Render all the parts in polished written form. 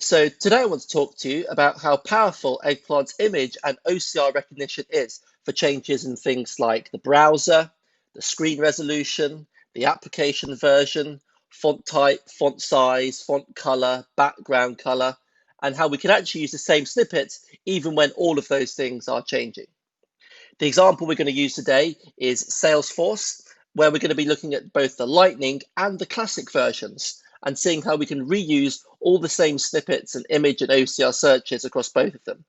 So today I want to talk to you about how powerful Eggplant's image and OCR recognition is for changes in things like the browser, the screen resolution, the application version, font type, font size, font color, background color, and how we can actually use the same snippets even when all of those things are changing. The example we're going to use today is Salesforce, where we're going to be looking at both the Lightning and the Classic versions and seeing how we can reuse all the same snippets and image and OCR searches across both of them.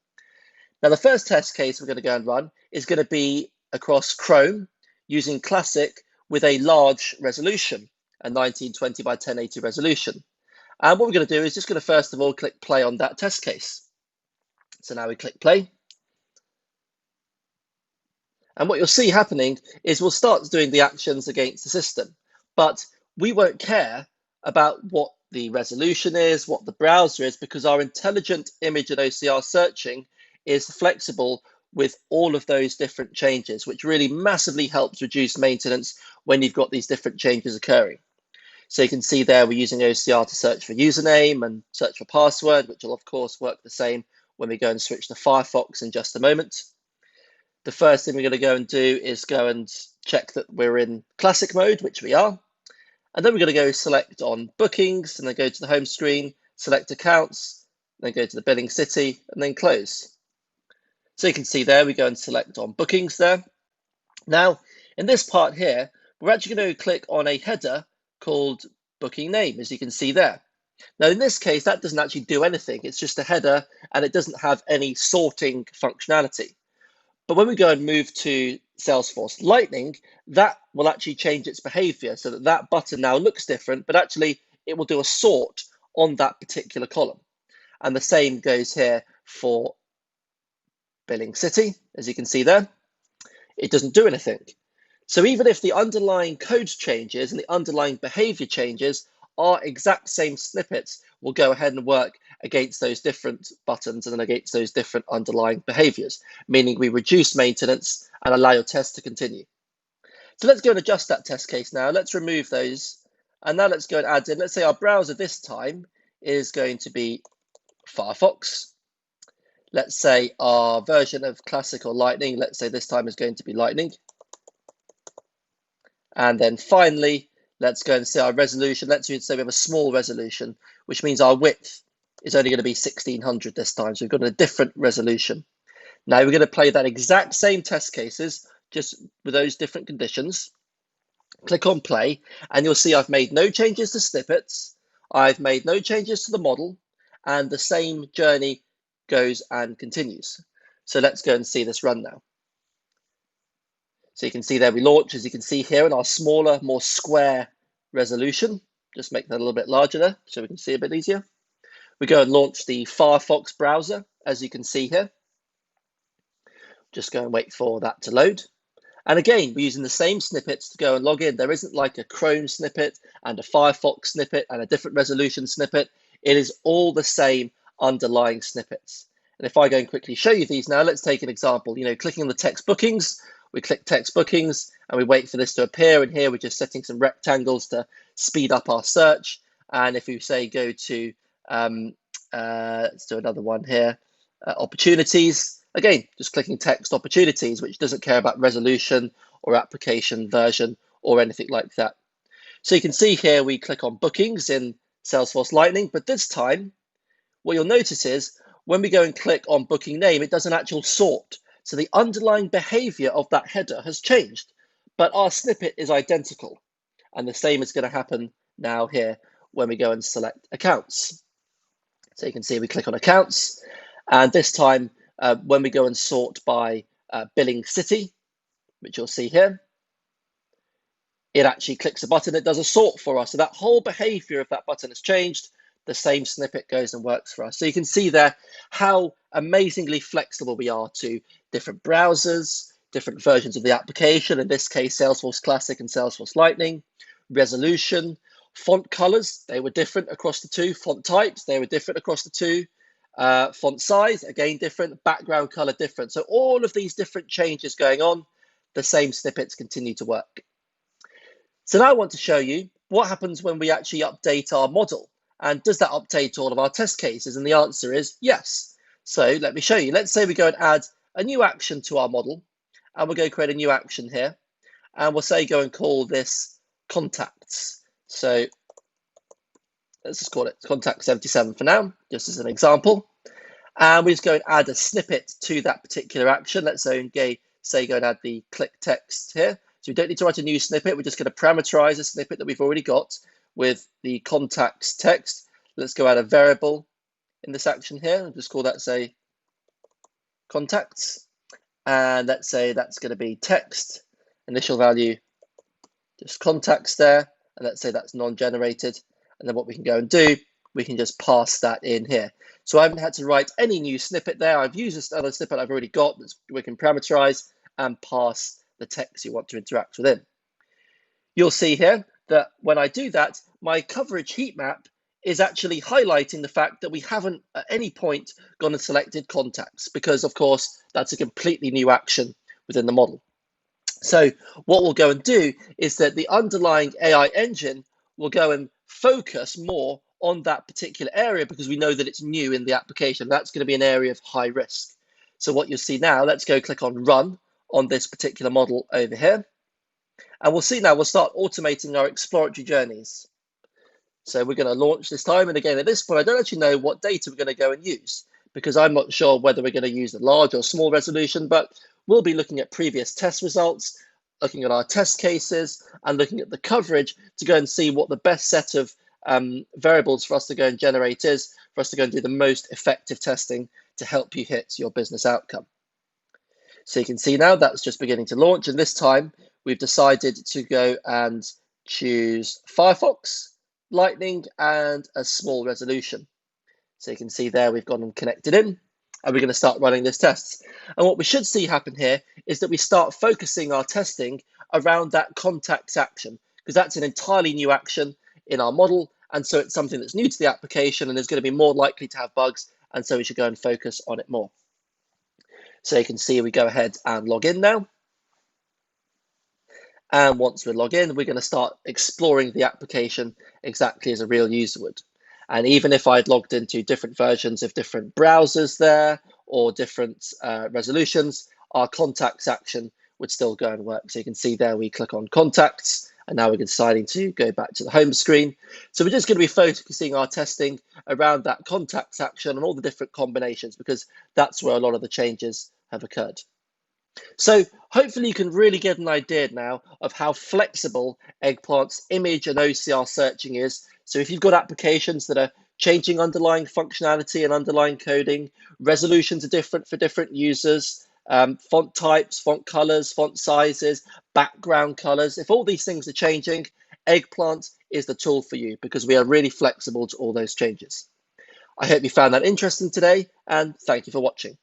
Now, the first test case we're going to go and run is going to be across Chrome using Classic with a large resolution, a 1920 by 1080 resolution. And what we're going to do is just going to first of all click play on that test case. So now we click play. And what you'll see happening is we'll start doing the actions against the system, but we won't care about what the resolution is, what the browser is, because our intelligent image and OCR searching is flexible with all of those different changes, which really massively helps reduce maintenance when you've got these different changes occurring. So you can see there we're using OCR to search for username and search for password, which will of course work the same when we go and switch to Firefox in just a moment. The first thing we're going to go and do is go and check that we're in classic mode, which we are. And then we're going to go select on bookings and then go to the home screen, select accounts, then go to the billing city and then close. So you can see there, we go and select on bookings there. Now, in this part here, we're actually going to click on a header called booking name, as you can see there. Now, in this case, that doesn't actually do anything. It's just a header and it doesn't have any sorting functionality. But when we go and move to Salesforce Lightning, that will actually change its behavior so that that button now looks different, but actually it will do a sort on that particular column. And the same goes here for Billing City, as you can see there. It doesn't do anything. So even if the underlying code changes and the underlying behavior changes, our exact same snippets will go ahead and work against those different buttons and then against those different underlying behaviors, meaning we reduce maintenance and allow your test to continue. So let's go and adjust that test case now. Let's remove those. And now let's go and add in, let's say our browser this time is going to be Firefox. Let's say our version of Classic or Lightning, let's say this time is going to be Lightning. And then finally, let's go and see our resolution. Let's say we have a small resolution, which means our width is only going to be 1600 this time. So we've got a different resolution. Now we're going to play that exact same test cases, just with those different conditions. Click on play, and you'll see I've made no changes to snippets. I've made no changes to the model, and the same journey goes and continues. So let's go and see this run now. So you can see there we launch, as you can see here, in our smaller, more square resolution. Just make that a little bit larger there so we can see a bit easier. We go and launch the Firefox browser, as you can see here. Just go and wait for that to load. And again, we're using the same snippets to go and log in. There isn't like a Chrome snippet and a Firefox snippet and a different resolution snippet. It is all the same underlying snippets. And if I go and quickly show you these now, let's take an example. Clicking on the text bookings, we click text bookings and we wait for this to appear. And here we're just setting some rectangles to speed up our search. And if we say go to, let's do another one here, opportunities, again, just clicking text opportunities, which doesn't care about resolution or application version or anything like that. So you can see here, we click on bookings in Salesforce Lightning, but this time, what you'll notice is when we go and click on booking name, it does an actual sort. So the underlying behavior of that header has changed, but our snippet is identical. And the same is going to happen now here when we go and select accounts. So you can see we click on accounts, and this time when we go and sort by billing city, which you'll see here, it actually clicks a button, it does a sort for us. So that whole behavior of that button has changed. The same snippet goes and works for us. So you can see there how amazingly flexible we are to different browsers, different versions of the application, in this case, Salesforce Classic and Salesforce Lightning, resolution, font colors, they were different across the two, font types, they were different across the two, font size, again, different, background color, different. So all of these different changes going on, the same snippets continue to work. So now I want to show you what happens when we actually update our model And does that update all of our test cases? And the answer is yes. So let me show you. Let's say we go and add a new action to our model, and we'll go create a new action here. And we'll say go and call this contacts. So let's just call it contact 77 for now, just as an example. And we just go and add a snippet to that particular action. Let's say go and add the click text here. So we don't need to write a new snippet. We're just going to parameterize a snippet that we've already got with the contacts text. Let's go add a variable in this action here. I'll just call that, say, contacts. And let's say that's going to be text, initial value, just contacts there. And let's say that's non-generated. And then what we can go and do, we can just pass that in here. So I haven't had to write any new snippet there. I've used this other snippet I've already got that we can parameterize and pass the text you want to interact with in. You'll see here that when I do that, my coverage heat map is actually highlighting the fact that we haven't at any point gone and selected contacts, because of course that's a completely new action within the model. So what we'll go and do is that the underlying AI engine will go and focus more on that particular area because we know that it's new in the application. That's going to be an area of high risk. So what you'll see now, let's go click on run on this particular model over here. And we'll see now, we'll start automating our exploratory journeys. So we're going to launch this time. And again, at this point, I don't actually know what data we're going to go and use because I'm not sure whether we're going to use a large or small resolution, but we'll be looking at previous test results, looking at our test cases, and looking at the coverage to go and see what the best set of variables for us to go and generate is, for us to go and do the most effective testing to help you hit your business outcome. So you can see now that's just beginning to launch. And this time we've decided to go and choose Firefox, Lightning, and a small resolution. So you can see there we've gone and connected in, and we're going to start running this test. And what we should see happen here is that we start focusing our testing around that contacts action, because that's an entirely new action in our model. And so it's something that's new to the application and is going to be more likely to have bugs. And so we should go and focus on it more. So you can see we go ahead and log in now. And once we log in, we're going to start exploring the application exactly as a real user would. And even if I'd logged into different versions of different browsers there or different resolutions, our contacts action would still go and work. So you can see there we click on contacts, and now we're deciding to go back to the home screen. So we're just going to be focusing our testing around that contacts action and all the different combinations, because that's where a lot of the changes have occurred. So hopefully you can really get an idea now of how flexible Eggplant's image and OCR searching is. So if you've got applications that are changing underlying functionality and underlying coding, resolutions are different for different users, font types, font colors, font sizes, background colors. If all these things are changing, Eggplant is the tool for you because we are really flexible to all those changes. I hope you found that interesting today, and thank you for watching.